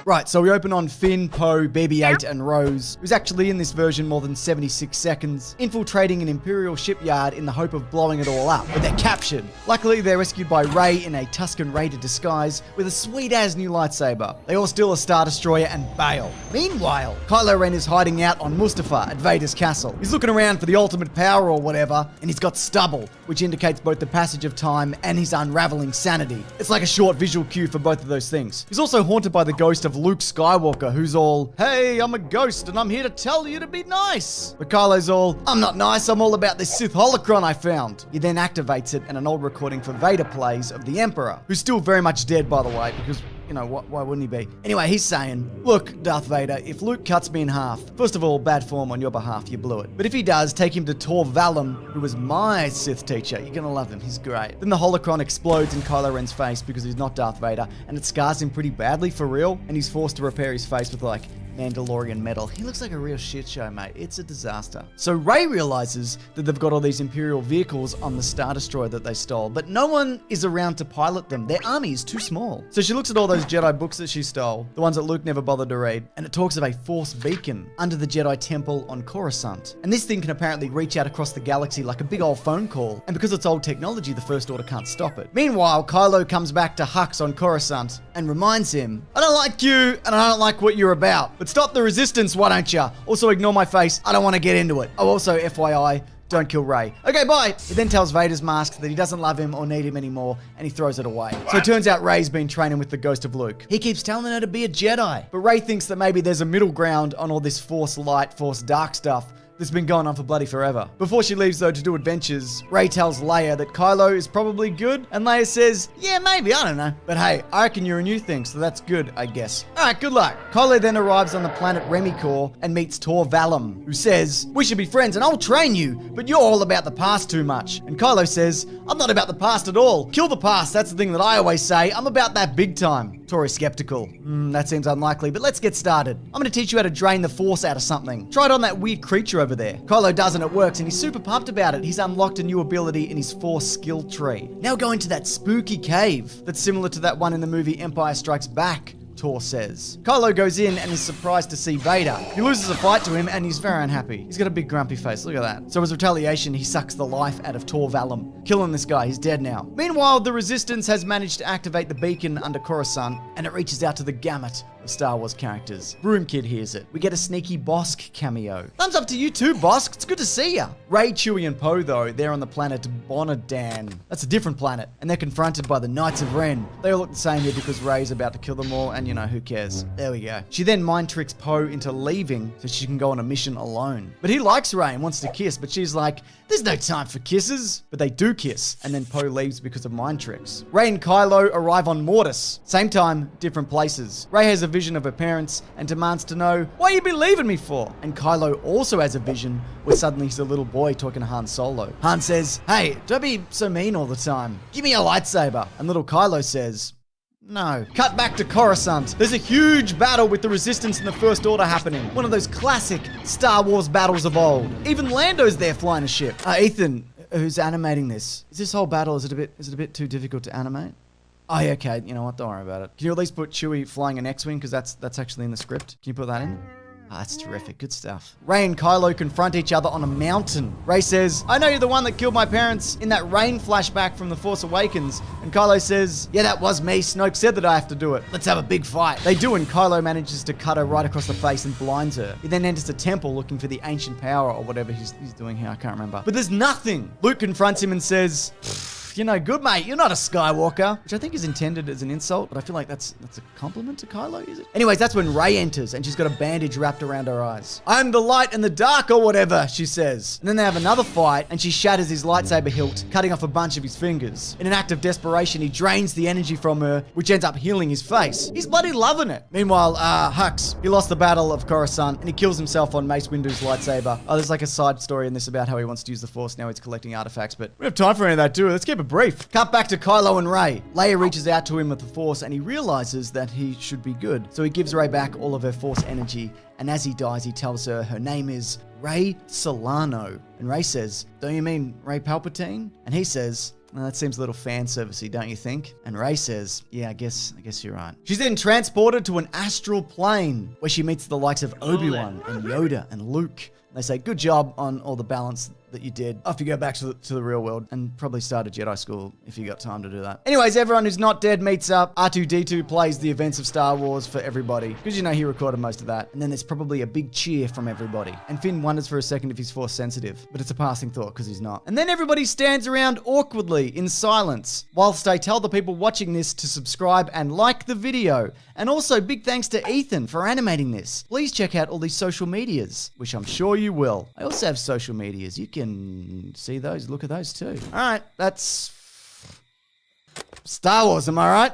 Right, so we open on Finn, Poe, BB-8, and Rose, who's actually in this version more than 76 seconds, infiltrating an Imperial shipyard in the hope of blowing it all up, but they're captured. Luckily, they're rescued by Rey in a Tusken Raider disguise with a sweet-ass new lightsaber. They all steal a Star Destroyer and bail. Meanwhile, Kylo Ren is hiding out on Mustafar at Vader's castle. He's looking around for the ultimate power or whatever, and he's got stubble, which indicates both the passage of time and his unraveling sanity. It's like a short visual cue for both of those things. He's also haunted by the ghost of Luke Skywalker, who's all, "Hey, I'm a ghost and I'm here to tell you to be nice." But Kylo's all, "I'm not nice, I'm all about this Sith holocron I found." He then activates it and an old recording for Vader plays of the Emperor, who's still very much dead, by the way, because you know, why wouldn't he be? Anyway, he's saying, "Look, Darth Vader, if Luke cuts me in half, first of all, bad form on your behalf, you blew it. But if he does, take him to Tor Valum, who was my Sith teacher. You're gonna love him, he's great." Then the holocron explodes in Kylo Ren's face because he's not Darth Vader, and it scars him pretty badly for real, and he's forced to repair his face with like Mandalorian metal. He looks like a real shit show, mate. It's a disaster. So Rey realizes that they've got all these Imperial vehicles on the Star Destroyer that they stole, but no one is around to pilot them. Their army is too small. So she looks at all those Jedi books that she stole, the ones that Luke never bothered to read, and it talks of a Force beacon under the Jedi Temple on Coruscant. And this thing can apparently reach out across the galaxy like a big old phone call, and because it's old technology, the First Order can't stop it. Meanwhile, Kylo comes back to Hux on Coruscant and reminds him, "I don't like you, and I don't like what you're about, but stop the resistance, why don't ya? Also ignore my face, I don't want to get into it. Oh, also, FYI, don't kill Rey. Okay, bye." He then tells Vader's mask that he doesn't love him or need him anymore, and he throws it away. So it turns out Rey's been training with the ghost of Luke. He keeps telling her to be a Jedi, but Rey thinks that maybe there's a middle ground on all this Force light, Force dark stuff that's been going on for bloody forever. Before she leaves though to do adventures, Rey tells Leia that Kylo is probably good, and Leia says, "Yeah, maybe, I don't know. But hey, I reckon you're a new thing, so that's good, I guess." Alright, good luck. Kylo then arrives on the planet Remicor and meets Tor Valum, who says, "We should be friends and I'll train you, but you're all about the past too much." And Kylo says, "I'm not about the past at all. Kill the past, that's the thing that I always say. I'm about that big time." Tor is skeptical. That seems unlikely, but let's get started. I'm gonna teach you how to drain the Force out of something. Try it on that weird creature over there. Kylo does and it works, and he's super pumped about it. He's unlocked a new ability in his Force skill tree. Now go into that spooky cave that's similar to that one in the movie Empire Strikes Back, Tor says. Kylo goes in and is surprised to see Vader. He loses a fight to him and he's very unhappy. He's got a big grumpy face, look at that. So as retaliation, he sucks the life out of Tor Valum, killing this guy. He's dead now. Meanwhile, the Resistance has managed to activate the beacon under Coruscant, and it reaches out to the gamut of Star Wars characters. Broom Kid hears it. We get a sneaky Bosk cameo. Thumbs up to you too, Bosk. It's good to see ya. Rey, Chewie, and Poe, though, they're on the planet Bonadan. That's a different planet, and they're confronted by the Knights of Ren. They all look the same here because Rey's about to kill them all, and you know, who cares? There we go. She then mind tricks Poe into leaving so she can go on a mission alone. But he likes Rey and wants to kiss, but she's like, "There's no time for kisses." But they do kiss, and then Poe leaves because of mind tricks. Rey and Kylo arrive on Mortis. Same time, different places. Rey has a vision of her parents and demands to know, "What you been leaving me for?" And Kylo also has a vision where suddenly he's a little boy talking to Han Solo. Han says, "Hey, don't be so mean all the time. Give me a lightsaber." And little Kylo says, "No." Cut back to Coruscant. There's a huge battle with the Resistance and the First Order happening. One of those classic Star Wars battles of old. Even Lando's there flying a ship. Ethan, who's animating this, is this whole battle, is it a bit too difficult to animate? Oh, yeah, okay, you know what, don't worry about it. Can you at least put Chewie flying an X-Wing, because that's actually in the script? Can you put that in? Ah, that's terrific. Good stuff. Rey and Kylo confront each other on a mountain. Rey says, "I know you're the one that killed my parents in that rain flashback from The Force Awakens." And Kylo says, "Yeah, that was me. Snoke said that I have to do it. Let's have a big fight." They do, and Kylo manages to cut her right across the face and blinds her. He then enters the temple looking for the ancient power or whatever he's doing here. I can't remember. But there's nothing. Luke confronts him and says, "You're no good, mate. You're not a Skywalker," which I think is intended as an insult, but I feel like that's a compliment to Kylo, is it? Anyways, that's when Rey enters, and she's got a bandage wrapped around her eyes. "I'm the light and the dark," or whatever, she says. And then they have another fight, and she shatters his lightsaber hilt, cutting off a bunch of his fingers. In an act of desperation, he drains the energy from her, which ends up healing his face. He's bloody loving it. Meanwhile, Hux, he lost the Battle of Coruscant, and he kills himself on Mace Windu's lightsaber. Oh, there's like a side story in this about how he wants to use the Force, now he's collecting artifacts, but we don't have time for any of that, do we? Let's keep it brief. Cut back to Kylo and Rey. Leia reaches out to him with the Force, and he realizes that he should be good. So he gives Rey back all of her Force energy, and as he dies, he tells her her name is Rey Solano. And Rey says, "Don't you mean Rey Palpatine?" And he says, Well, that seems a little fan servicey, don't you think? And Rey says, yeah, I guess you're right. She's then transported to an astral plane where she meets the likes of Obi-Wan and Yoda and Luke. They say, good job on all the balance that you did. Off you go back to the real world and probably start a Jedi school if you got time to do that. Anyways, everyone who's not dead meets up. R2-D2 plays the events of Star Wars for everybody because you know he recorded most of that. And then there's probably a big cheer from everybody. And Finn wonders for a second if he's force sensitive, but it's a passing thought because he's not. And then everybody stands around awkwardly in silence whilst I tell the people watching this to subscribe and like the video. And also big thanks to Ethan for animating this. Please check out all these social medias, which I'm sure you will. I also have social medias. You can see those, look at those too. All right, that's Star Wars, am I right?